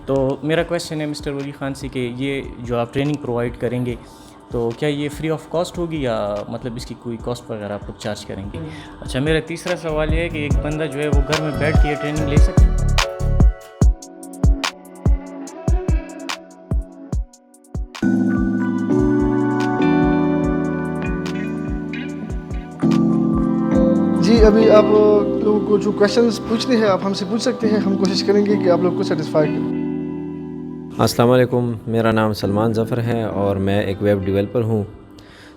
تو میرا کویشچن ہے مسٹر ولی خان سے کہ یہ جو آپ ٹریننگ پرووائڈ کریں گے تو کیا یہ فری آف کاسٹ ہوگی یا مطلب اس کی کوئی کاسٹ وغیرہ آپ لوگ چارج کریں گے؟ اچھا، میرا تیسرا سوال یہ ہے کہ ایک بندہ جو ہے وہ گھر میں بیٹھ کے یہ ٹریننگ لے سکتا ہے؟ جی ابھی آپ لوگوں کو جو کویشچنس پوچھنے ہیں آپ ہم سے پوچھ سکتے ہیں، ہم کوشش کریں گے کہ آپ لوگ کو سیٹسفائی کریں۔ السلام علیکم، میرا نام سلمان ظفر ہے اور میں ایک ویب ڈیولپر ہوں۔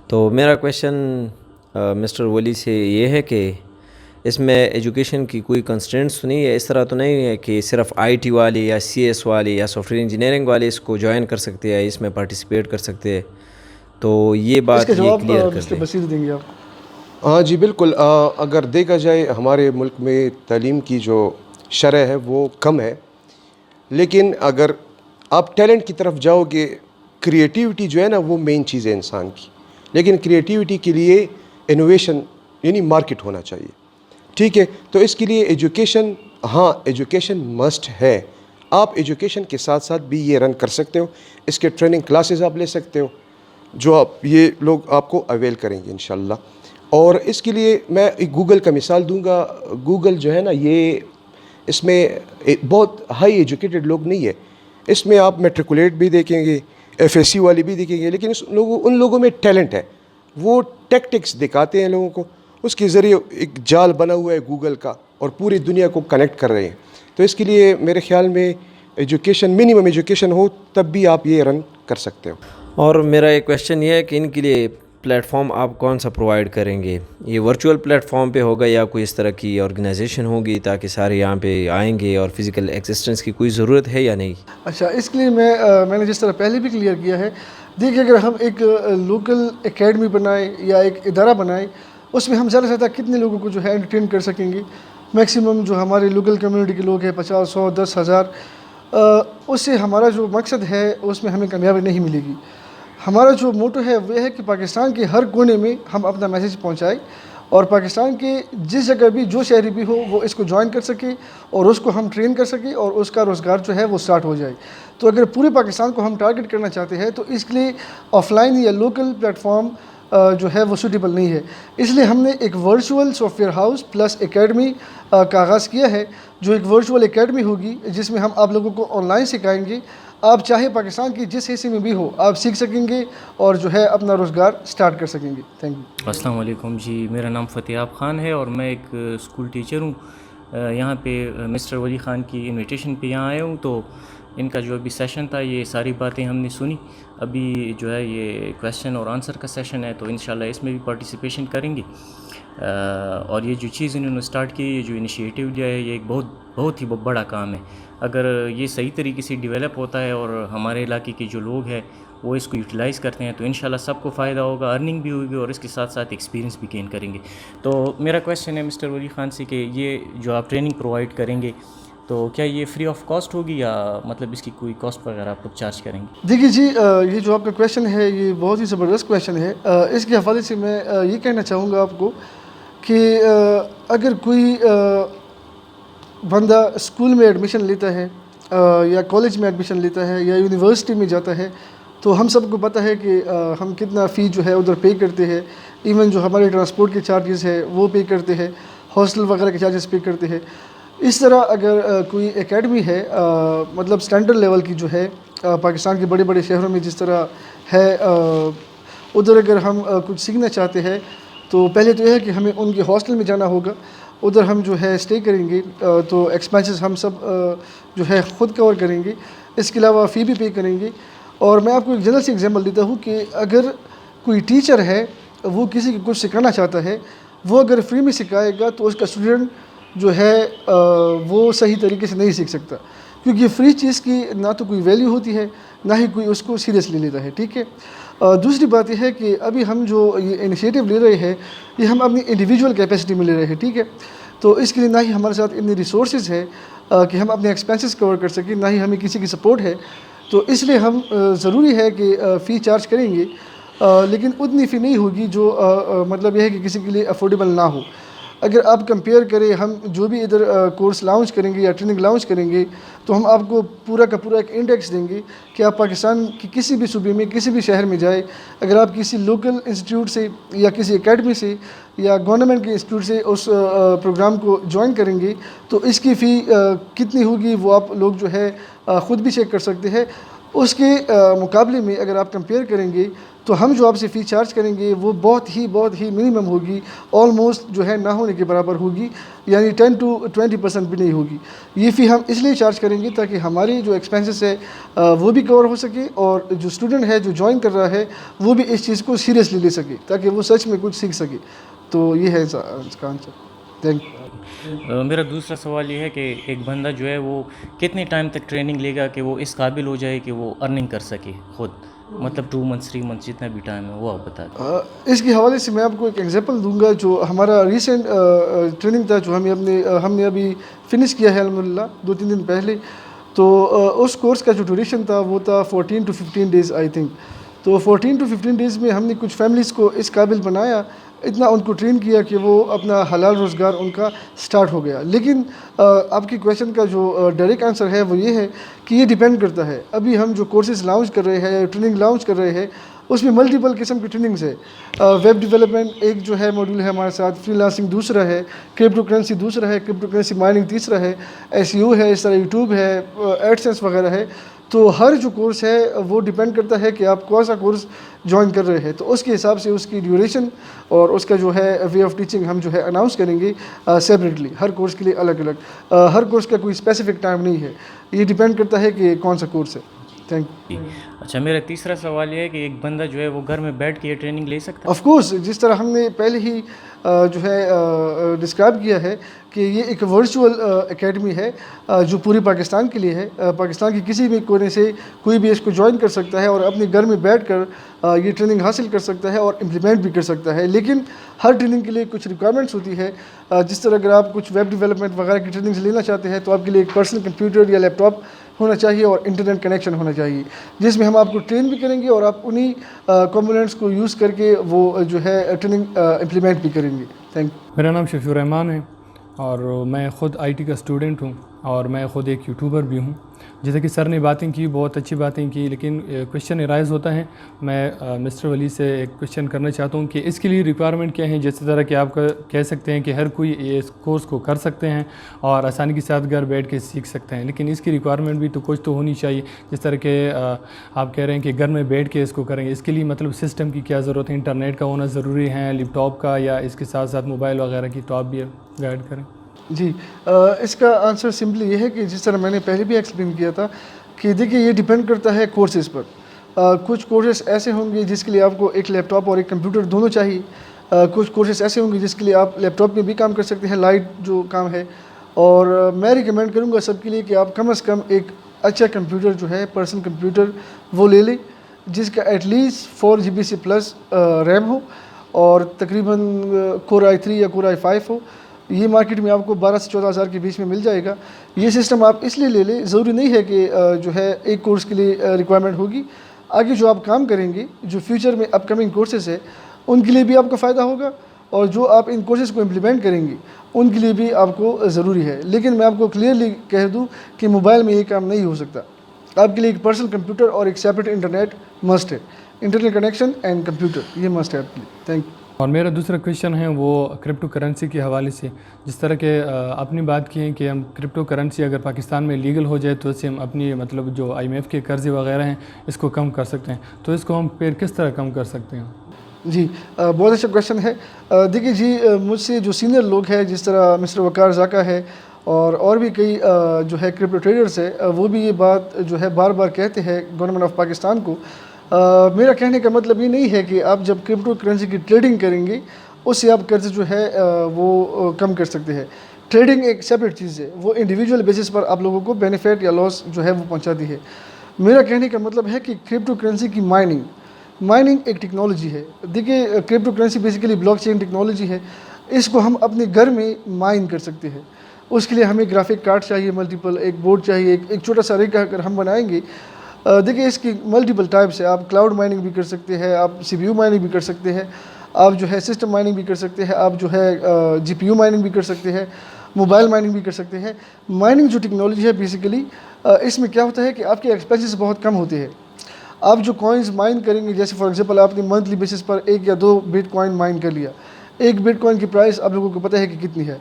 تو میرا کویشچن مسٹر ولی سے یہ ہے کہ اس میں ایجوکیشن کی کوئی کنسٹرینٹس نہیں ہے؟ اس طرح تو نہیں ہے کہ صرف آئی ٹی والے یا سی ایس والے یا سافٹ ویئر انجینئرنگ والے اس کو جوائن کر سکتے ہیں، اس میں پارٹیسپیٹ کر سکتے ہیں؟ تو یہ بات یہ کلیئر کر دیں۔ بصیر دیں گے آپ۔ ہاں جی بالکل، اگر دیکھا جائے ہمارے ملک میں تعلیم کی جو شرح ہے وہ کم ہے، لیکن اگر آپ ٹیلنٹ کی طرف جاؤ گے، کریٹیوٹی جو ہے نا وہ مین چیز ہے انسان کی، لیکن کریٹیوٹی کے لیے انوویشن یعنی مارکیٹ ہونا چاہیے، ٹھیک ہے؟ تو اس کے لیے ایجوکیشن، ہاں ایجوکیشن مسٹ ہے۔ آپ ایجوکیشن کے ساتھ ساتھ بھی یہ رن کر سکتے ہو، اس کے ٹریننگ کلاسز آپ لے سکتے ہو جو آپ یہ لوگ آپ کو اویل کریں گے انشاءاللہ۔ اور اس کے لیے میں ایک گوگل کا مثال دوں گا۔ گوگل جو ہے نا یہ اس میں بہت ہائی ایجوکیٹڈ لوگ نہیں ہے، اس میں آپ میٹریکولیٹ بھی دیکھیں گے، ایف ایس سی والی بھی دیکھیں گے، لیکن ان لوگوں میں ٹیلنٹ ہے، وہ ٹیکٹکس دکھاتے ہیں لوگوں کو، اس کے ذریعے ایک جال بنا ہوا ہے گوگل کا اور پوری دنیا کو کنیکٹ کر رہے ہیں۔ تو اس کے لیے میرے خیال میں ایجوکیشن، منیمم ایجوکیشن ہو تب بھی آپ یہ رن کر سکتے ہو۔ اور میرا ایک کویشچن یہ ہے کہ ان کے لیے پلیٹ فارم آپ کون سا پرووائڈ کریں گے؟ یہ ورچوئل پلیٹ فارم پہ ہوگا یا کوئی اس طرح کی آرگنائزیشن ہوگی تاکہ سارے یہاں پہ آئیں گے، اور فزیکل ایگزسٹنس کی کوئی ضرورت ہے یا نہیں؟ اچھا، اس کے لیے میں نے جس طرح پہلے بھی کلیئر کیا ہے، دیکھیے اگر ہم ایک لوکل اکیڈمی بنائیں یا ایک ادارہ بنائیں، اس میں ہم زیادہ سے زیادہ کتنے لوگوں کو جو ہے انٹرٹین کر سکیں گے؟ میکسیمم جو ہمارے لوکل کمیونٹی کے لوگ ہیں 50، 100، 10,000، اس سے ہمارا جو مقصد ہے اس میں ہمیں کامیابی نہیں ملے گی۔ ہمارا جو موٹو ہے وہ ہے کہ پاکستان کے ہر کونے میں ہم اپنا میسیج پہنچائیں، اور پاکستان کے جس جگہ بھی جو شہری بھی ہو وہ اس کو جوائن کر سکے اور اس کو ہم ٹرین کر سکیں اور اس کا روزگار جو ہے وہ سٹارٹ ہو جائے۔ تو اگر پورے پاکستان کو ہم ٹارگٹ کرنا چاہتے ہیں تو اس کے لیے آف لائن یا لوکل پلیٹ فارم جو ہے وہ سوٹیبل نہیں ہے، اس لیے ہم نے ایک virtual soft where house plus academy کا آغاز کیا ہے، جو ایک ورچوئل اکیڈمی ہوگی جس میں ہم آپ لوگوں کو آن لائن سکھائیں گے۔ آپ چاہے پاکستان کی جس حصے میں بھی ہو آپ سیکھ سکیں گے اور جو ہے اپنا روزگار سٹارٹ کر سکیں گے۔ Thank you. السلام علیکم جی، میرا نام فتیاب خان ہے اور میں ایک اسکول ٹیچر ہوں۔ یہاں پہ مسٹر ولی خان کی انویٹیشن پہ یہاں آیا ہوں، تو ان کا جو ابھی سیشن تھا یہ ساری باتیں ہم نے سنی۔ ابھی جو ہے یہ کویشچن اور آنسر کا سیشن ہے، تو انشاءاللہ اس میں بھی پارٹیسپیشن کریں گے۔ اور یہ جو چیز انہوں نے اسٹارٹ کی، یہ جو انیشیٹو لیا ہے، یہ ایک بہت ہی بڑا کام ہے۔ اگر یہ صحیح طریقے سے ڈیولپ ہوتا ہے اور ہمارے علاقے کے جو لوگ ہیں وہ اس کو یوٹیلائز کرتے ہیں تو انشاءاللہ سب کو فائدہ ہوگا، ارننگ بھی ہوگی اور اس کے ساتھ ساتھ ایکسپیرینس بھی گین کریں گے۔ تو میرا کویشچن ہے مسٹر ولی خان سے کہ یہ جو آپ ٹریننگ پرووائڈ کریں گے تو کیا یہ فری آف کاسٹ ہوگی یا مطلب اس کی کوئی کاسٹ وغیرہ آپ لوگ چارج کریں گے؟ دیکھیے جی، یہ جو آپ کا کویشچن ہے یہ بہت ہی زبردست کویشچن ہے۔ اس کے حوالے سے میں یہ کہنا چاہوں گا آپ کو کہ اگر کوئی بندہ اسکول میں ایڈمیشن لیتا ہے یا کالج میں ایڈمیشن لیتا ہے یا یونیورسٹی میں جاتا ہے تو ہم سب کو پتہ ہے کہ ہم کتنا فی جو ہے ادھر پے کرتے ہیں، ایون جو ہمارے ٹرانسپورٹ کے چارجز ہے وہ پے کرتے ہیں، ہاسٹل وغیرہ کے چارجز پے کرتے ہیں۔ اس طرح اگر کوئی اکیڈمی ہے مطلب اسٹینڈرڈ لیول کی جو ہے پاکستان کے بڑے بڑے شہروں میں جس طرح ہے، ادھر اگر ہم کچھ سیکھنا چاہتے ہیں تو پہلے تو یہ ہے کہ ہمیں ان کے ہاسٹل میں جانا ہوگا، ادھر ہم جو ہے اسٹے کریں گے تو ایکسپینسز ہم سب جو ہے خود کور کریں گے، اس کے علاوہ فی بھی پے کریں گے۔ اور میں آپ کو ایک جنرل سی ایگزامپل دیتا ہوں کہ اگر کوئی ٹیچر ہے وہ کسی کو کچھ سکھانا چاہتا ہے، وہ اگر فری میں سکھائے گا تو اس کا اسٹوڈنٹ جو ہے وہ صحیح طریقے سے نہیں سیکھ سکتا، کیونکہ فری چیز کی نہ تو کوئی ویلیو ہوتی ہے نہ ہی کوئی اس کو سیریسلی لیتا ہے، ٹھیک ہے۔ دوسری بات یہ ہے کہ ابھی ہم جو یہ انیشیٹو لے رہے ہیں یہ ہم اپنی انڈیویجول کیپیسٹی میں لے رہے ہیں، ٹھیک ہے۔ تو اس کے لیے نہ ہی ہمارے ساتھ اتنی ریسورسز ہے کہ ہم اپنے ایکسپینسز کور کر سکیں، نہ ہی ہمیں کسی کی سپورٹ ہے، تو اس لیے ہم ضروری ہے کہ فی چارج کریں گے، لیکن اتنی فی نہیں ہوگی جو مطلب یہ ہے کہ کسی کے لیے افورڈیبل نہ ہو۔ اگر آپ کمپیئر کریں ہم جو بھی ادھر کورس لانچ کریں گے یا ٹریننگ لانچ کریں گے تو ہم آپ کو پورا کا پورا ایک انڈیکس دیں گے کہ آپ پاکستان کی کسی بھی صوبے میں کسی بھی شہر میں جائے، اگر آپ کسی لوکل انسٹیٹیوٹ سے یا کسی اکیڈمی سے یا گورنمنٹ کے انسٹیٹیوٹ سے اس پروگرام کو جوائن کریں گے تو اس کی فی کتنی ہوگی وہ آپ لوگ جو ہے خود بھی چیک کر سکتے ہیں۔ اس کے مقابلے میں اگر آپ کمپیئر کریں گے تو ہم جو آپ سے فی چارج کریں گے وہ بہت ہی منیمم ہوگی، آلموسٹ جو ہے نہ ہونے کے برابر ہوگی، یعنی 10 to 20% بھی نہیں ہوگی۔ یہ فی ہم اس لیے چارج کریں گے تاکہ ہماری جو ایکسپینسز ہے وہ بھی کور ہو سکے، اور جو اسٹوڈنٹ ہے جو جوائن کر رہا ہے وہ بھی اس چیز کو سیریسلی لے سکے تاکہ وہ سچ میں کچھ سیکھ سکے۔ تو یہ ہے اس کا آنسر۔ Thank you. میرا دوسرا سوال یہ ہے کہ ایک بندہ جو ہے وہ کتنے ٹائم تک ٹریننگ لے گا کہ وہ اس قابل ہو جائے کہ وہ ارننگ کر سکے خود، مطلب 2 months 3 months جتنا بھی ٹائم ہے وہ آپ بتا دیں۔ اس کے حوالے سے میں آپ کو ایک ایگزامپل دوں گا۔ جو ہمارا ریسنٹ ٹریننگ تھا جو ہم نے ابھی فنش کیا ہے الحمدللہ 2-3 دن پہلے، تو اس کورس کا جو ڈیوریشن تھا وہ تھا 14 to 15 days آئی تھنک۔ تو 14 to 15 days میں ہم نے کچھ فیملیز کو اس قابل بنایا، اتنا ان کو ٹرین کیا کہ وہ اپنا حلال روزگار ان کا سٹارٹ ہو گیا۔ لیکن آپ کی کویشچن کا جو ڈائریکٹ آنسر ہے وہ یہ ہے کہ یہ ڈیپینڈ کرتا ہے۔ ابھی ہم جو کورسز لانچ کر رہے ہیں، ٹریننگ لانچ کر رہے ہیں، اس میں ملٹیپل قسم کی ٹریننگز ہے۔ ویب ڈیولپمنٹ ایک جو ہے موڈیول ہے ہمارے ساتھ، فری لانسنگ دوسرا ہے، کرپٹو کرنسی دوسرا ہے، کرپٹو کرنسی مائننگ تیسرا ہے، SEO ہے، اس طرح یوٹیوب ہے، ایڈسنس وغیرہ ہے۔ تو ہر جو کورس ہے وہ ڈیپینڈ کرتا ہے کہ آپ کون سا کورس جوائن کر رہے ہیں، تو اس کے حساب سے اس کی ڈیوریشن اور اس کا جو ہے وے آف ٹیچنگ ہم جو ہے اناؤنس کریں گے سیپریٹلی، ہر کورس کے لیے الگ الگ۔ ہر کورس کا کوئی اسپیسیفک ٹائم نہیں ہے، یہ ڈیپینڈ کرتا ہے کہ کون سا کورس ہے۔ Thank you. اچھا، میرا تیسرا سوال یہ ہے کہ ایک بندہ جو ہے وہ گھر میں بیٹھ کے یہ ٹریننگ لے سکتا ہے؟ آف کورس، جس طرح ہم نے پہلے ہی جو ہے ڈسکرائب کیا ہے کہ یہ ایک ورچوئل اکیڈمی ہے جو پوری پاکستان کے لیے ہے۔ پاکستان کی کسی بھی کونے سے کوئی بھی اس کو جوائن کر سکتا ہے اور اپنے گھر میں بیٹھ کر یہ ٹریننگ حاصل کر سکتا ہے اور امپلیمنٹ بھی کر سکتا ہے۔ لیکن ہر ٹریننگ کے لیے کچھ ریکوائرمنٹس ہوتی ہے، جس طرح اگر آپ کچھ ویب ڈیولپمنٹ وغیرہ کی ٹریننگز لینا چاہتے ہیں تو آپ کے لیے ایک پرسنل کمپیوٹر یا لیپ ٹاپ ہونا چاہیے اور انٹرنیٹ کنیکشن ہونا چاہیے، جس میں ہم آپ کو ٹرین بھی کریں گے اور آپ انہی کمپوننٹس کو یوز کر کے وہ جو ہے ٹریننگ امپلیمنٹ بھی کریں گے۔ Thank you. میرا نام شفیع الرحمان ہے اور میں خود IT کا اسٹوڈنٹ ہوں اور میں خود ایک یوٹیوبر بھی ہوں۔ جیسے کہ سر نے باتیں کی، بہت اچھی باتیں کی، لیکن کویشچن ارائز ہوتا ہے۔ میں مسٹر ولی سے ایک کویشچن کرنا چاہتا ہوں کہ اس کے لیے ریکوائرمنٹ کیا ہیں؟ جس طرح کہ آپ کہہ سکتے ہیں کہ ہر کوئی اس کورس کو کر سکتے ہیں اور آسانی کے ساتھ گھر بیٹھ کے سیکھ سکتے ہیں، لیکن اس کی ریکوائرمنٹ بھی تو کچھ تو ہونی چاہیے۔ جس طرح کہ آپ کہہ رہے ہیں کہ گھر میں بیٹھ کے اس کو کریں گے، اس کے لیے مطلب سسٹم کی کیا ضرورت ہے؟ انٹرنیٹ کا ہونا ضروری ہے، لیپ ٹاپ کا، یا اس کے ساتھ ساتھ موبائل وغیرہ کی؟ تو آپ بھی گائیڈ کریں۔ جی، اس کا آنسر سمپلی یہ ہے کہ جس طرح میں نے پہلے بھی ایکسپلین کیا تھا کہ دیکھیے یہ ڈیپینڈ کرتا ہے کورسز پر۔ کچھ کورسز ایسے ہوں گے جس کے لیے آپ کو ایک لیپ ٹاپ اور ایک کمپیوٹر دونوں چاہیے، کچھ کورسز ایسے ہوں گے جس کے لیے آپ لیپ ٹاپ میں بھی کام کر سکتے ہیں، لائٹ جو کام ہے، اور میں ریکمینڈ کروں گا سب کے لیے کہ آپ کم از کم ایک اچھا کمپیوٹر جو ہے پرسنل کمپیوٹر وہ لے لیں جس کا ایٹ لیسٹ 4 GB سے پلس ریم ہو اور تقریباً Core i3 یا Core i5 ہو۔ یہ مارکیٹ میں آپ کو 12 سے 14 ہزار کے بیچ میں مل جائے گا۔ یہ سسٹم آپ اس لیے لے لیں، ضروری نہیں ہے کہ جو ہے ایک کورس کے لیے ریکوائرمنٹ ہوگی، آگے جو آپ کام کریں گے، جو فیوچر میں اپ کمنگ کورسز ہے ان کے لیے بھی آپ کو فائدہ ہوگا، اور جو آپ ان کورسز کو امپلیمنٹ کریں گے ان کے لیے بھی آپ کو ضروری ہے۔ لیکن میں آپ کو کلیئرلی کہہ دوں کہ موبائل میں یہ کام نہیں ہو سکتا، آپ کے لیے ایک پرسنل کمپیوٹر اور ایک سیپریٹ انٹرنیٹ مسٹ ہے، انٹرنیٹ کنیکشن اینڈ کمپیوٹر، یہ مسٹ ہے آپ کے لیے۔ Thank you. اور میرا دوسرا کویشچن ہے وہ کرپٹو کرنسی کے حوالے سے، جس طرح کہ اپنی بات کی ہے کہ ہم کرپٹو کرنسی اگر پاکستان میں لیگل ہو جائے تو اس سے ہم اپنی مطلب جو IMF کے قرضے وغیرہ ہیں اس کو کم کر سکتے ہیں، تو اس کو ہم پھر کس طرح کم کر سکتے ہیں؟ جی، بہت اچھا کویشچن ہے۔ دیکھیے جی، مجھ سے جو سینئر لوگ ہیں جس طرح مسٹر وقار زاکا ہے اور بھی کئی جو ہے کرپٹو ٹریڈرز ہے، وہ بھی یہ بات جو ہے بار بار کہتے ہیں گورنمنٹ آف پاکستان کو۔ میرا کہنے کا مطلب یہ نہیں ہے کہ آپ جب کرپٹو کرنسی کی ٹریڈنگ کریں گے اس سے آپ قرض جو ہے وہ کم کر سکتے ہیں۔ ٹریڈنگ ایک سیپریٹ چیز ہے، وہ انڈیویجول بیسس پر آپ لوگوں کو بینیفٹ یا لاس جو ہے وہ پہنچاتی ہے۔ میرا کہنے کا مطلب ہے کہ کرپٹو کرنسی کی مائننگ ایک ٹیکنالوجی ہے۔ دیکھیے crypto currency basically blockchain technology ہے، اس کو ہم اپنے گھر میں مائن کر سکتے ہیں۔ اس کے لیے ہمیں گرافک کارڈ چاہیے، ملٹیپل ایک بورڈ چاہیے، ایک چھوٹا سا ریک اگر ہم بنائیں گے، دیکھیے اس کی ملٹیپل ٹائپس ہے، آپ کلاؤڈ مائننگ بھی کر سکتے ہیں، آپ CPU مائننگ بھی کر سکتے ہیں، آپ جو ہے سسٹم مائننگ بھی کر سکتے ہیں, آپ جو ہے جی پی یو مائننگ بھی کر سکتے ہیں, موبائل مائننگ بھی کر سکتے ہیں. مائننگ جو ٹیکنالوجی ہے بیسیکلی اس میں کیا ہوتا ہے کہ آپ کے ایکسپینسز بہت کم ہوتے ہیں. آپ جو کوائنز مائن کریں گے, جیسے فار ایگزامپل آپ نے منتھلی بیسس پر 1 یا 2 بٹ کوائن مائن کر لیا, 1 بٹ کوائن کی پرائس آپ لوگوں کو پتہ ہے کہ کتنی ہے.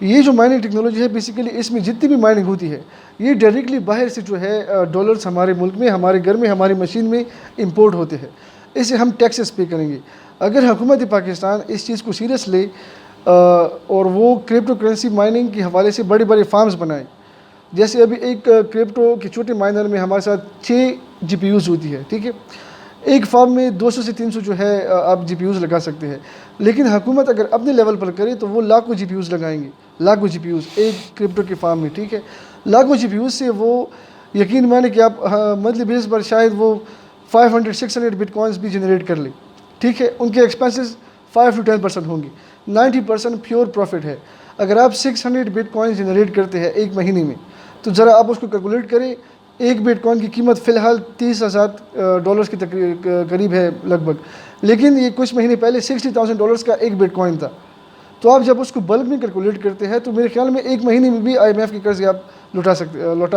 یہ جو مائننگ ٹیکنالوجی ہے بیسیکلی اس میں جتنی بھی مائننگ ہوتی ہے یہ ڈائریکٹلی باہر سے جو ہے ڈالرز ہمارے ملک میں, ہمارے گھر میں, ہماری مشین میں امپورٹ ہوتے ہیں. اسے ہم ٹیکسز پے کریں گے. اگر حکومت پاکستان اس چیز کو سیریس لے اور وہ کرپٹو کرنسی مائننگ کے حوالے سے بڑے بڑے فارمز بنائیں, جیسے ابھی ایک کرپٹو کے چھوٹے مائنر میں ہمارے ساتھ 6 جی پی یوز ہوتی ہے, ٹھیک ہے. ایک فارم میں 200 سے 300 جو ہے آپ جی پی یوز لگا سکتے ہیں, لیکن حکومت اگر اپنے لیول پر کرے تو وہ لاکھوں جی پی یوز لگائیں گے, لاکھوں جی پی یوز ایک کرپٹو کے فارم میں, ٹھیک ہے. لاکھوں جی پی یوز سے وہ یقین مانے کہ آپ منتھلی بیس پر شاید وہ 500-600 بٹ کوائنس بھی جنریٹ کر لیں, ٹھیک ہے. ان کے ایکسپینسز 5 to 10% ہوں گے, 90% پیور پروفٹ ہے. اگر آپ 600 بٹ کوائنس جنریٹ کرتے ہیں ایک مہینے میں تو ذرا آپ اس کو کیلکولیٹ کریں. ایک بٹ کوائن کی قیمت فی الحال $30,000 کے قریب ہے لگ بھگ, لیکن یہ کچھ مہینے پہلے $60,000 کا ایک بٹ کوائن تھا. تو آپ جب اس کو بلک میں کیلکولیٹ کرتے ہیں تو میرے خیال میں ایک مہینے میں بھی IMF کے قرض آپ لوٹا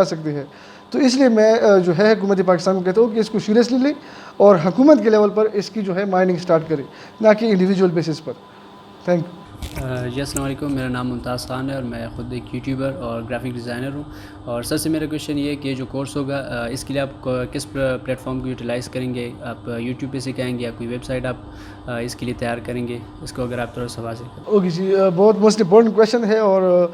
سکتے ہیں. تو اس لیے میں جو ہے حکومت پاکستان کو کہتا ہوں کہ اس کو سیریسلی لیں اور حکومت کے لیول پر اس کی جو ہے مائننگ سٹارٹ کرے, نہ کہ انڈیویجول بیسس پر. Thank you. جی السلام علیکم, میرا نام ممتاز خان ہے اور میں خود ایک یوٹیوبر اور گرافک ڈیزائنر ہوں. اور سر سے میرا کویشچن یہ ہے کہ جو کورس ہوگا اس کے لیے آپ کس پلیٹ فارم کو یوٹیلائز کریں گے؟ آپ یوٹیوب پہ سکھائیں گے یا کوئی ویب سائٹ آپ اس کے لیے تیار کریں گے؟ اس کو اگر آپ تھوڑا سا واضح کریں. اوکے جی, بہت موسٹ امپورٹنٹ کویشچن ہے اور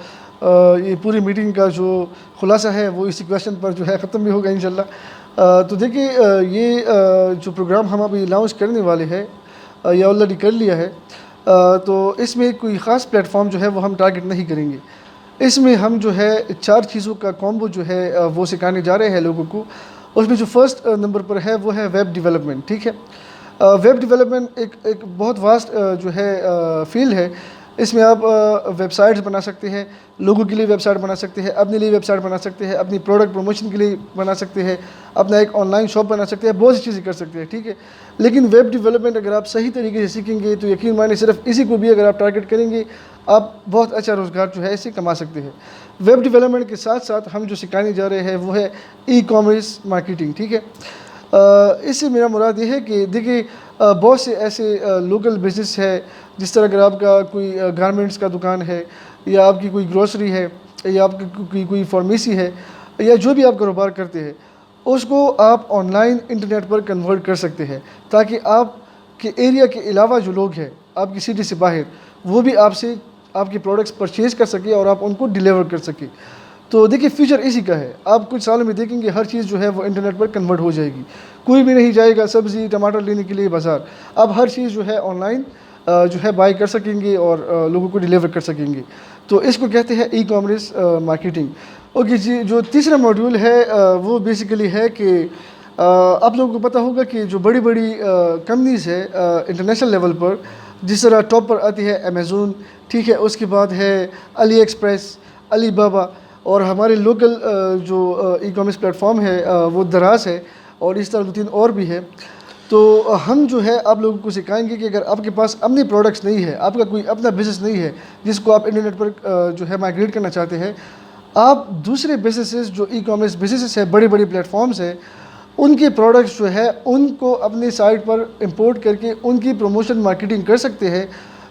یہ پوری میٹنگ کا جو خلاصہ ہے وہ اسی کویشچن پر جو ہے ختم بھی ہوگا انشاءاللہ. تو دیکھیے یہ جو پروگرام ہم ابھی لانچ کرنے والے ہیں یا آلریڈی کر لیا ہے, تو اس میں کوئی خاص پلیٹ فارم جو ہے وہ ہم ٹارگٹ نہیں کریں گے. اس میں ہم جو ہے 4 چیزوں کا کومبو جو ہے وہ سکھانے جا رہے ہیں لوگوں کو. اس میں جو فرسٹ نمبر پر ہے وہ ہے ویب ڈیولپمنٹ, ٹھیک ہے. ویب ڈیولپمنٹ ایک بہت واسٹ جو ہے فیلڈ ہے. اس میں آپ ویب سائٹس بنا سکتے ہیں, لوگوں کے لیے ویب سائٹ بنا سکتے ہیں, اپنے لیے ویب سائٹ بنا سکتے ہیں, اپنی پروڈکٹ پروموشن کے لیے بنا سکتے ہیں, اپنا ایک آن لائن شاپ بنا سکتے ہیں, بہت سی چیزیں کر سکتے ہیں, ٹھیک ہے. لیکن ویب ڈیولپمنٹ اگر آپ صحیح طریقے سے سیکھیں گے تو یقین مانے صرف اسی کو بھی اگر آپ ٹارگٹ کریں گے آپ بہت اچھا روزگار جو ہے اسے کما سکتے ہیں. ویب ڈیولپمنٹ کے ساتھ ساتھ ہم جو سکھانے جا رہے ہیں وہ ہے ای کامرس مارکیٹنگ, ٹھیک ہے. اس سے میرا مراد یہ ہے کہ دیکھیے بہت سے ایسے لوکل بزنس ہے, جس طرح اگر آپ کا کوئی گارمنٹس کا دکان ہے یا آپ کی کوئی گروسری ہے یا آپ کی کوئی فارمیسی ہے یا جو بھی آپ کاروبار کرتے ہیں, اس کو آپ on line internet per convert کر سکتے ہیں تاکہ آپ کے ایریا کے علاوہ جو لوگ ہیں آپ کی سٹی سے باہر وہ بھی آپ سے آپ کے پروڈکٹس پرچیز کر سکے اور آپ ان کو ڈیلیور کر سکے. تو دیکھیے فیوچر اسی کا ہے. آپ کچھ سالوں میں دیکھیں گے ہر چیز جو ہے وہ انٹرنیٹ پر کنورٹ ہو جائے گی. کوئی بھی نہیں جائے گا سبزی ٹماٹر لینے کے لیے بازار. اب ہر چیز جو ہے آن لائن جو ہے بائی کر سکیں گے اور لوگوں کو ڈیلیور کر سکیں گے. تو اس کو کہتے ہیں ای کامرس مارکیٹنگ. اوکے جی, جو تیسرا ماڈیول ہے وہ بیسیکلی ہے کہ آپ لوگوں کو پتہ ہوگا کہ جو بڑی بڑی کمپنیز ہے انٹرنیشنل لیول پر, جس طرح ٹاپ پر آتی ہے امیزون, ٹھیک ہے, اس کے بعد ہے علی ایکسپریس, علی بابا, اور ہمارے لوکل جو ای کامرس پلیٹ فارم ہے وہ دراز ہے, اور اس طرح 2-3 اور بھی ہے. تو ہم جو ہے آپ لوگوں کو سکھائیں گے کہ اگر آپ کے پاس اپنے پروڈکٹس نہیں ہے, آپ کا کوئی اپنا بزنس نہیں ہے جس کو آپ انٹرنیٹ پر جو ہے مائگریٹ کرنا چاہتے ہیں, آپ دوسرے بزنسز جو ای کامرس بزنسز ہے, بڑے بڑے پلیٹ فارمز ہیں, ان کے پروڈکٹس جو ہے ان کو اپنی سائٹ پر امپورٹ کر کے ان کی پروموشن مارکیٹنگ کر سکتے ہیں,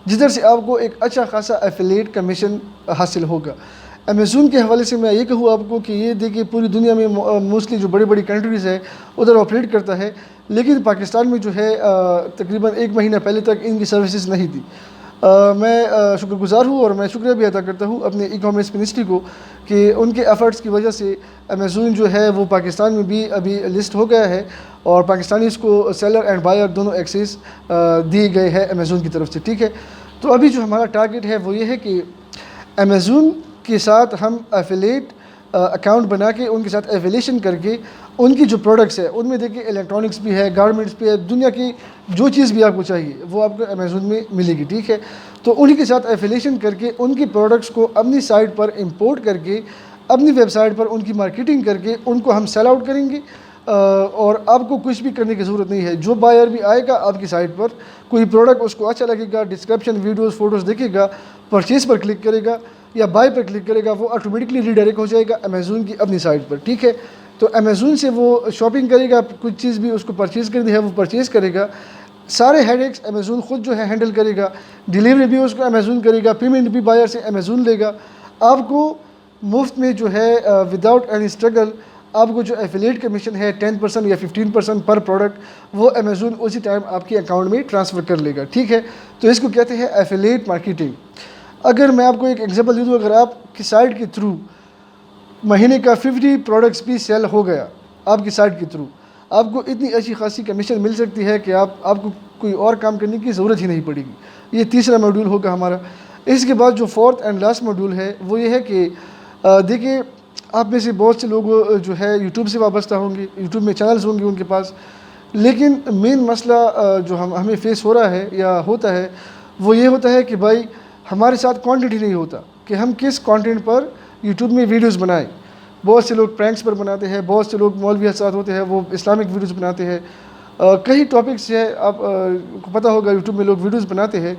جدھر سے آپ کو ایک اچھا خاصا ایفیلیٹ کمیشن حاصل ہوگا. امیزون کے حوالے سے میں یہ کہوں آپ کو کہ یہ دیکھیے پوری دنیا میں موسٹلی جو بڑی بڑی کنٹریز ہے ادھر آپریٹ کرتا ہے, لیکن پاکستان میں جو ہے تقریباً 1 مہینہ پہلے تک ان کی سروسز نہیں تھی. میں شکر گزار ہوں اور میں شکریہ بھی ادا کرتا ہوں اپنے ای کامرس منسٹری کو کہ ان کے ایفرٹس کی وجہ سے امیزون جو ہے وہ پاکستان میں بھی ابھی لسٹ ہو گیا ہے, اور پاکستانیز کو سیلر اینڈ بائر دونوں ایکسیس دیے گئے ہیں امیزون کی طرف سے, ٹھیک ہے. تو ابھی جو ہمارا ٹارگٹ ہے وہ یہ ہے کہ امیزون کے ساتھ ہم ایفیلیٹ اکاؤنٹ بنا کے ان کے ساتھ ایفیلیشن کر کے ان کی جو پروڈکٹس ہے ان میں دیکھیں الیکٹرانکس بھی ہے, گارمنٹس بھی ہے, دنیا کی جو چیز بھی آپ کو چاہیے وہ آپ کو امیزون میں ملے گی, ٹھیک ہے. تو انہی کے ساتھ ایفیلیشن کر کے ان کی پروڈکٹس کو اپنی سائٹ پر امپورٹ کر کے اپنی ویب سائٹ پر ان کی مارکیٹنگ کر کے ان کو ہم سیل آؤٹ کریں گے. اور آپ کو کچھ بھی کرنے کی ضرورت نہیں ہے. جو بائر بھی آئے گا آپ کی سائٹ پر, کوئی پروڈکٹ اس کو اچھا لگے گا, ڈسکرپشن ویڈیوز فوٹوز دیکھے گا, پرچیز پر کلک کرے گا یا بائی پر کلک کرے گا, وہ آٹومیٹکلی ریڈائریکٹ ہو جائے گا امیزون کی اپنی سائٹ پر. ٹھیک ہے, تو امیزون سے وہ شاپنگ کرے گا, کچھ چیز بھی اس کو پرچیز کرنی ہے وہ پرچیز کرے گا. سارے ہیڈ ایکس امیزون خود جو ہے ہینڈل کرے گا, ڈیلیوری بھی اس کو امیزون کرے گا, پیمنٹ بھی بائر سے امیزون لے گا. آپ کو مفت میں جو ہے وداؤٹ اینی اسٹرگل آپ کو جو ایفیلیٹ کمیشن ہے 10% یا 15% پر پروڈکٹ وہ امیزون اسی ٹائم آپ کے اکاؤنٹ میں ٹرانسفر کر لے گا. ٹھیک ہے, تو اس کو کہتے ہیں ایفیلیٹ مارکیٹنگ. اگر میں آپ کو ایک ایگزامپل دے دوں, اگر آپ کی سائٹ کے تھرو مہینے کا 50 پروڈکٹس بھی سیل ہو گیا آپ کی سائٹ کے تھرو, آپ کو اتنی اچھی خاصی کمیشن مل سکتی ہے کہ آپ کو کوئی اور کام کرنے کی ضرورت ہی نہیں پڑے گی. یہ تیسرا ماڈیول ہوگا ہمارا. اس کے بعد جو فورتھ اینڈ لاسٹ ماڈیول ہے وہ یہ ہے کہ دیکھیے آپ میں سے بہت سے لوگ جو ہے یوٹیوب سے وابستہ ہوں گے, یوٹیوب میں چینلز ہوں گے ان کے پاس, لیکن مین مسئلہ جو ہمیں فیس ہو رہا ہے یا ہوتا ہے وہ یہ ہوتا ہے کہ بھائی ہمارے ساتھ کانٹینٹ ہی نہیں ہوتا کہ ہم کس کانٹینٹ پر یوٹیوب میں ویڈیوز بنائیں. بہت سے لوگ پرینکس پر بناتے ہیں, بہت سے لوگ مولوی حضرات ہوتے ہیں وہ اسلامک ویڈیوز بناتے ہیں, کئی ٹاپکس ہے آپ کو پتہ ہوگا یوٹیوب میں لوگ ویڈیوز بناتے ہیں.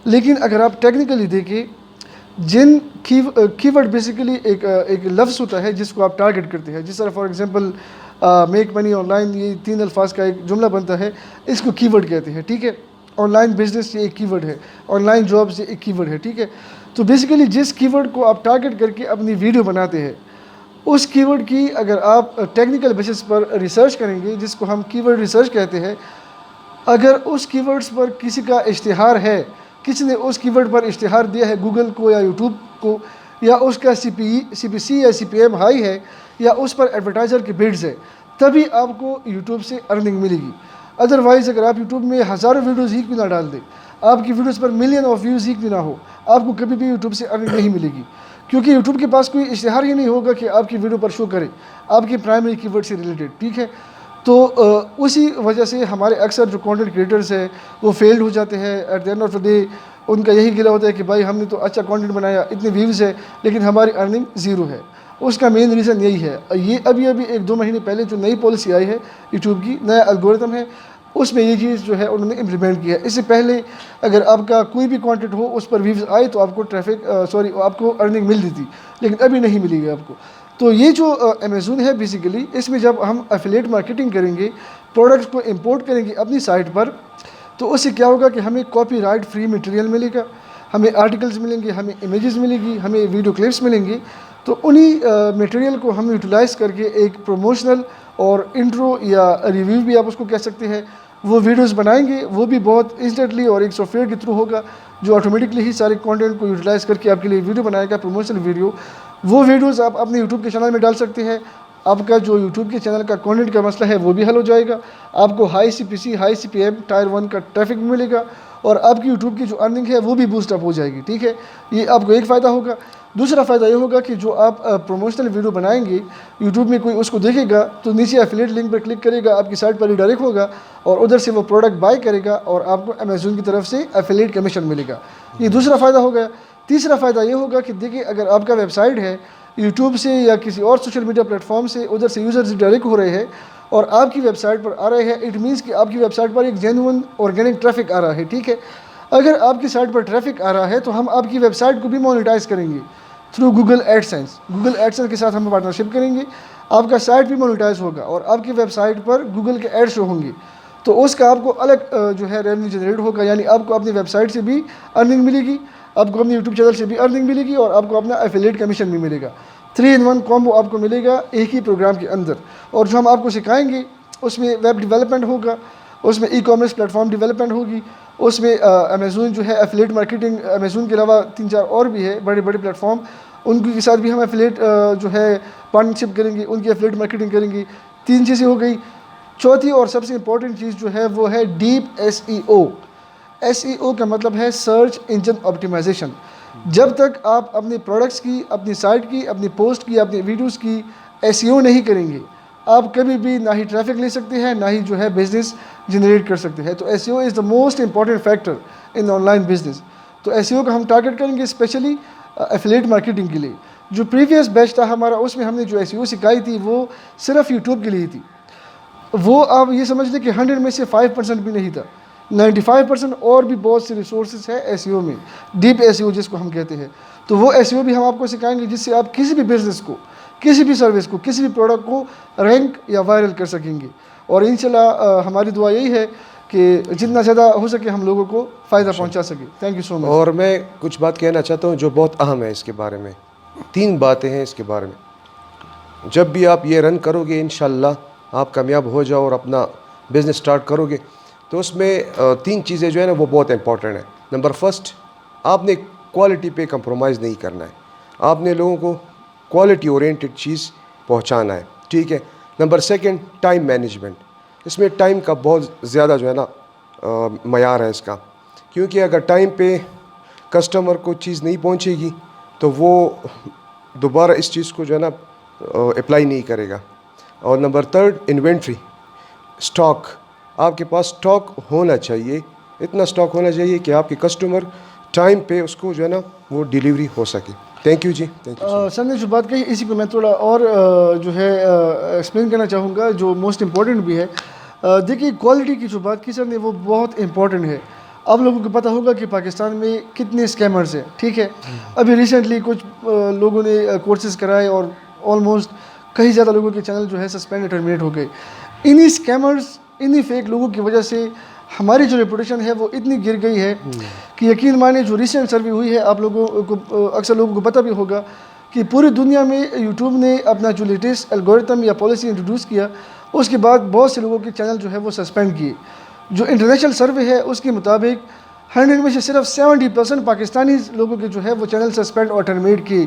لیکن اگر آپ ٹیکنیکلی دیکھیں جن کی ورڈ بیسیکلی ایک لفظ ہوتا ہے جس کو آپ ٹارگٹ کرتے ہیں, جس طرح for example make money on line, یہ 3 الفاظ کا ایک جملہ بنتا ہے, اس کو کی ورڈ کہتے ہیں. ٹھیک ہے, آن لائن بزنس یہ ایک کی ورڈ ہے, آن لائن جابس یہ ایک کی ورڈ ہے. ٹھیک ہے, تو بیسیکلی جس کی ورڈ کو آپ ٹارگٹ کر کے اپنی ویڈیو بناتے ہیں اس کی ورڈ کی اگر آپ ٹیکنیکل بیسس پر ریسرچ کریں گے, جس کو ہم کی ورڈ ریسرچ کہتے ہیں, اگر اس کی ورڈس پر کسی کا اشتہار ہے, کسی نے اس کی ورڈ پر اشتہار دیا ہے گوگل کو یا یوٹیوب کو, یا اس کا سی پی سی یا سی پی ایم ہائی ہے, یا اس پر ایڈورٹائزر کے بیڈز ہے, تبھی آپ کو یوٹیوب سے ارننگ ملے گی. ادروائز اگر آپ یوٹیوب میں ہزاروں ویڈیوز ہی کیوں نہ ڈال دیں, آپ کی ویڈیوز پر ملین آف ویوز ہی کیوں نہ ہو, آپ کو کبھی بھی یوٹیوب سے ارننگ نہیں ملے گی, کیونکہ یوٹیوب کے پاس کوئی اشتہار ہی نہیں ہوگا کہ آپ کی ویڈیو پر شو کرے آپ کی پرائمری کی ورڈ سے ریلیٹڈ. ٹھیک ہے, تو اسی وجہ سے ہمارے اکثر جو کانٹینٹ کریٹرز ہیں وہ فیلڈ ہو جاتے ہیں. At the end of the day ان کا یہی گلہ ہوتا ہے کہ بھائی ہم نے تو اچھا کانٹینٹ بنایا, اتنے ویوز ہے, لیکن ہماری ارننگ زیرو ہے. اس کا مین ریزن یہی ہے. یہ ابھی 1-2 مہینے پہلے جو نئی پالیسی آئی ہے یوٹیوب کی, نیا الگورتھم ہے, اس میں یہ چیز جو ہے انہوں نے امپلیمنٹ کیا ہے. اس سے پہلے اگر آپ کا کوئی بھی کانٹینٹ ہو اس پر ویوز آئے تو آپ کو آپ کو ارننگ مل دیتی, لیکن ابھی نہیں ملے گی آپ کو. تو یہ جو امیزون ہے بیسیکلی, اس میں جب ہم ایفیلیٹ مارکیٹنگ کریں گے, پروڈکٹس کو امپورٹ کریں گے اپنی سائٹ پر, تو اس سے کیا ہوگا کہ ہمیں کاپی رائٹ فری مٹیریل ملے گا, ہمیں آرٹیکلز ملیں گے, ہمیں امیجز ملے گی, ہمیں ویڈیو کلپس ملیں گے. تو انہی مٹیریل کو ہم یوٹیلائز کر کے ایک پروموشنل اور انٹرو یا ریویو بھی آپ اس کو کہہ سکتے ہیں, وہ ویڈیوز بنائیں گے. وہ بھی بہت انسٹنٹلی اور ایک سافٹ ویئر کے تھرو ہوگا جو آٹومیٹکلی ہی سارے کانٹینٹ کو یوٹیلائز کر کے آپ کے لیے ویڈیو بنائے گا, پروموشنل ویڈیو. وہ ویڈیوز آپ اپنے یوٹیوب کے چینل میں ڈال سکتے ہیں. آپ کا جو یوٹیوب کے چینل کا کانٹینٹ کا مسئلہ ہے وہ بھی حل ہو جائے گا. آپ کو ہائی سی پی سی, ہائی سی پی ایم, ٹائر 1 کا ٹریفک بھی ملے گا, اور آپ کی یوٹیوب کی جو ارننگ ہے وہ بھی بوسٹ اپ ہو جائے گی. ٹھیک ہے, یہ آپ کو ایک فائدہ ہوگا. دوسرا فائدہ یہ ہوگا کہ جو آپ پروموشنل ویڈیو بنائیں گے, یوٹیوب میں کوئی اس کو دیکھے گا تو نیچے ایفیلیٹ لنک پر کلک کرے گا, آپ کی سائٹ پر ریڈائریکٹ ہوگا, اور ادھر سے وہ پروڈکٹ بائی کرے گا, اور آپ کو امیزون کی طرف سے ایفیلیٹ کمیشن ملے گا. یہ دوسرا فائدہ ہو گیا. تیسرا فائدہ یہ ہوگا کہ دیکھیے اگر آپ کا ویب سائٹ ہے یوٹیوب سے یا کسی اور سوشل میڈیا پلیٹ فارم سے, ادھر سے یوزرز ڈائریکٹ ہو رہے ہیں اور آپ کی ویب سائٹ پر آ رہے ہیں, اٹ مینس کہ آپ کی ویب سائٹ پر ایک جینوئن آرگینک ٹریفک آ رہا ہے. ٹھیک ہے, اگر آپ کی سائٹ پر ٹریفک آ رہا ہے تو ہم آپ کی ویب سائٹ کو بھی مانیٹائز کریں گے تھرو گوگل ایڈسینس. گوگل ایڈسینس کے ساتھ ہم پارٹنرشپ کریں گے, آپ کا سائٹ بھی مانیٹائز ہوگا اور آپ کی ویب سائٹ پر گوگل کے ایڈ شو ہوں گے, تو اس کا آپ کو الگ جو ہے ریونیو جنریٹ ہوگا. یعنی آپ کو اپنی ویب سائٹ سے بھی ارننگ ملے گی, آپ کو اپنے یوٹیوب چینل سے بھی ارننگ ملے گی, اور آپ کو اپنا ایفیلیٹ کمیشن بھی ملے گا. 3-in-1 کامبو آپ کو ملے گا ایک ہی پروگرام کے اندر. اور جو ہم آپ کو سکھائیں گے اس میں ویب ڈیولپمنٹ ہوگا, اس میں e commerce plate form development ہوگی, اس میں امیزون جو ہے ایفیلیٹ مارکیٹنگ, امیزون کے علاوہ 3-4 اور بھی ہے بڑے بڑے پلیٹ فارم, ان کے ساتھ بھی ہم ایفیلیٹ جو ہے پارٹنرشپ کریں گے, ان کی ایفیلیٹ مارکیٹنگ کریں گے. 3 چیزیں ہو گئی. چوتھی اور سب سے امپورٹنٹ چیز جو ہے وہ ہے ڈیپ ایس ای او. ایس ای او کا مطلب ہے سرچ انجن آپٹیمائزیشن. جب تک آپ اپنے پروڈکٹس کی, اپنی سائٹ کی, اپنی پوسٹ کی, اپنی ویڈیوز کی ایس ای او نہیں کریں گے, آپ کبھی بھی نہ ہی ٹریفک لے سکتے ہیں, نہ ہی جو ہے بزنس جنریٹ کر سکتے ہیں. تو S E O is the most important factor in on line business. تو ایس ای او کا ہم ٹارگیٹ کریں گے اسپیشلی ایفیلیٹ مارکیٹنگ کے لیے. جو پریویس بیچ تھا ہمارا, اس میں ہم نے جو ایس ای او سکھائی تھی وہ صرف یوٹیوب کے لیے تھی. وہ آپ یہ سمجھ لیں کہ 100 میں سے 5% بھی نہیں تھا. 95% اور بھی بہت سے ریسورسز ہے SEO میں, ڈیپ SEO جس کو ہم کہتے ہیں. تو وہ SEO بھی ہم آپ کو سکھائیں گے جس سے آپ کسی بھی بزنس کو, کسی بھی سروس کو, کسی بھی پروڈکٹ کو رینک یا وائرل کر سکیں گے. اور انشاءاللہ ہماری دعا یہی ہے کہ جتنا زیادہ ہو سکے ہم لوگوں کو فائدہ پہنچا سکے. تھینک یو سو مچ. اور میں کچھ بات کہنا چاہتا ہوں جو بہت اہم ہے اس کے بارے میں. 3 باتیں ہیں اس کے بارے میں. جب بھی آپ یہ رن کرو گے انشاءاللہ آپ کامیاب ہو جاؤ اور اپنا بزنس سٹارٹ کرو گے تو اس میں 3 چیزیں جو ہے نا وہ بہت امپورٹنٹ ہیں. نمبر فرسٹ, آپ نے کوالٹی پہ کمپرومائز نہیں کرنا ہے. آپ نے لوگوں کو کوالٹی اورینٹڈ چیز پہنچانا ہے, ٹھیک ہے. Number second, time management. اس میں ٹائم کا بہت زیادہ جو ہے نا معیار ہے اس کا, کیونکہ اگر ٹائم پہ کسٹمر کو چیز نہیں پہنچے گی تو وہ دوبارہ اس چیز کو جو ہے نا اپلائی نہیں کرے گا. اور نمبر تھرڈ, انوینٹری, اسٹاک. آپ کے پاس اسٹاک ہونا چاہیے, اتنا اسٹاک ہونا چاہیے کہ آپ کے کسٹمر ٹائم پہ اس کو جو ہے نا وہ ڈیلیوری ہو سکے. تھینک یو جی. Thank you. سر نے جو بات کہی اسی کو میں تھوڑا اور جو ہے ایکسپلین کرنا چاہوں گا جو موسٹ امپورٹنٹ بھی ہے. دیکھیے کوالٹی کی جو بات کی سر نے وہ بہت امپورٹنٹ ہے. آپ لوگوں کو پتہ ہوگا کہ پاکستان میں کتنے اسکیمرز ہیں, ٹھیک ہے. ابھی ریسنٹلی کچھ لوگوں نے کورسز کرائے اور آلموسٹ کئی زیادہ لوگوں کے چینل جو ہے سسپینڈ ٹرمینیٹ ہو گئے. انہی اسکیمرز, انہی فیک لوگوں کی وجہ سے ہماری جو ریپوٹیشن ہے وہ اتنی گر گئی ہے کہ یقین مانے جو ریسنٹ سروے ہوئی ہے آپ لوگوں کو اکثر لوگوں کو پتہ بھی ہوگا کہ پوری دنیا میں یوٹیوب نے اپنا جو لیٹسٹ الگورتھم یا پالیسی انٹروڈیوس کیا اس کے بعد بہت سے لوگوں کے چینل جو ہے وہ سسپینڈ کیے. جو انٹرنیشنل سروے ہے اس کے مطابق 100 میں سے صرف 70% پاکستانی لوگوں کے جو ہے وہ چینل سسپینڈ اور ٹرمینیٹ کیے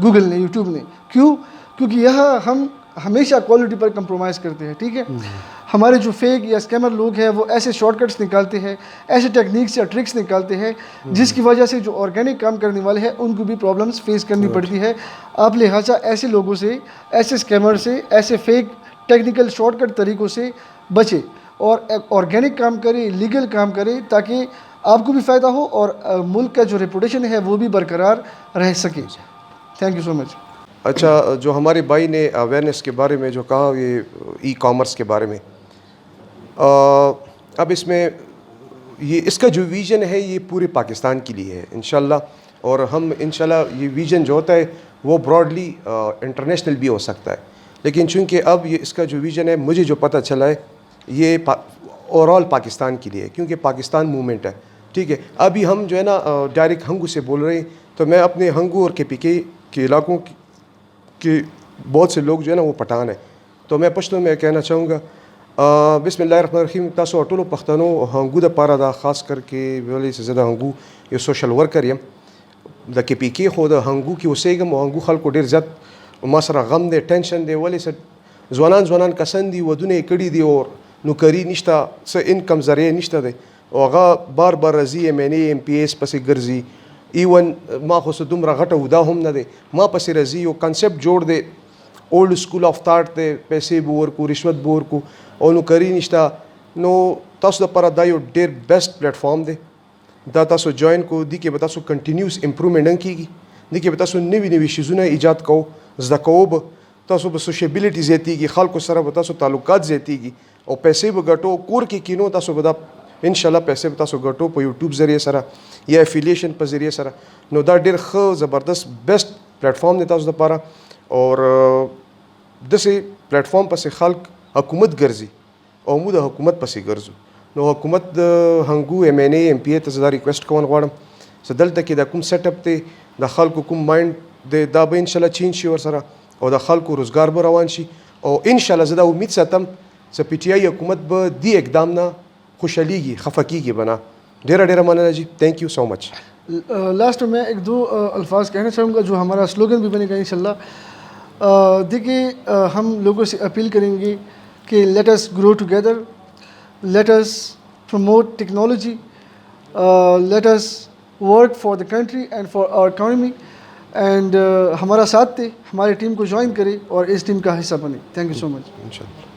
گوگل نے, یوٹیوب نے. کیوں؟ کیونکہ یہاں ہم ہمیشہ کوالٹی پر کمپرومائز کرتے ہیں, ٹھیک ہے. ہمارے جو فیک یا اسکیمر لوگ ہیں وہ ایسے شارٹ کٹس نکالتے ہیں, ایسے ٹیکنیکس یا ٹرکس نکالتے ہیں جس کی وجہ سے جو آرگینک کام کرنے والے ہیں ان کو بھی پرابلمس فیس کرنی پڑتی ہے. آپ لہٰذا ایسے لوگوں سے, ایسے اسکیمر سے, ایسے فیک ٹیکنیکل شارٹ کٹ طریقوں سے بچے اور آرگینک کام کرے, لیگل کام کرے تاکہ آپ کو بھی فائدہ ہو اور ملک کا جو ریپوٹیشن ہے وہ بھی برقرار رہ سکے. تھینک یو سو مچ. اچھا, جو ہمارے بھائی نے اویئرنیس کے بارے میں جو کہا, یہ ای کامرس کے بارے میں, اب اس میں یہ اس کا جو ویژن ہے یہ پورے پاکستان کے لیے ہے انشاءاللہ. اور ہم انشاءاللہ یہ ویژن جو ہوتا ہے وہ براڈلی انٹرنیشنل بھی ہو سکتا ہے, لیکن چونکہ اب یہ اس کا جو ویژن ہے مجھے جو پتہ چلا ہے یہ اوور آل پاکستان کے لیے ہے, کیونکہ پاکستان موومنٹ ہے, ٹھیک ہے. ابھی ہم جو ہے نا ڈائریکٹ ہنگو سے بول رہے ہیں, تو میں اپنے ہنگو اور KPK کے علاقوں کے بہت سے لوگ جو ہے نا وہ پٹھان ہیں, تو میں پشتو میں کہنا چاہوں گا بسم الله الرحمن الرحیم. تاسو ټولو پښتنو هنګو د پاره دا خاص کر کې ویلې چې زه د هنګو یو سوشل ورکر یم, د KPK خو د هنګو کې اوسېږم او هنګو خلکو ډېر زیات ما سره غم دی, ټینشن دی. ولې چې ځوانان کسان دي, ودونه یې کړي دي او نوکري نشته, څه انکم ذریعه نشته دی, او هغه بار راځي MNA MPS پسې ګرځي. ایون ما خو څه دومره غټه ودا هم نه دی, ما پسې راځي. You concept جوړ the, اولډ school of تھاټ دی, پیسې به ورکو, رشوت به ورکو او نوکري نشته. نو تاسو دپاره دا یو ډېر بیسټ پلیټفارم دی, دا تاسو جوین کو. دې کې به تاسو کنټینیوس امپروومنټ هم کېږي, دې کې به تاسو نوي شیزونه ایجاد کوو, زده کوو به, تاسو به سوشیبلیټي زیاتېږي, خلکو سره به تاسو تعلقات زیاتېږي او پیسې به ګټو. کور کې کینو تاسو به دا انشاءالله پیسې به تاسو ګټو په یوټیوب ذریعه سره یا افیلیشن په ذریعه سره. نو دا ډېر ښه زبردست بیسټ پلیټفارم دی تاسو دپاره. اور داسې پلیټفارم پسې خلک حکومت ګرځي او موږ د حکومت پسې ګرځو. نو حکومت د هنګو MNA MPA ته زه دا ریکویسټ کوم غواړم چې دلته کې دا کوم سیټ اپ دی, د خلکو کوم مایند دی, دا به انشاءالله چینج شي ورسره او د خلکو روزګار به روان شي. او انشاءالله زه دا امید ساتم چې PTI حکومت به دې اقدام نه خوشحالیږي, خفه کېږي به نه. ډېره مننه جی. Thank you so much. Last میں ایک دو الفاظ کہنا چاہوں گا جو ہمارا سلوگن بھی بنے گا انشاءاللہ. دیکھیے ہم لوگوں سے اپیل کریں گے کہ let us grow together, let us promote technology, let us work for the country and for our economy, and ہمارا ساتھ دے, ہماری ٹیم کو جوائن کرے اور اس ٹیم کا حصہ بنے. Thank you so much.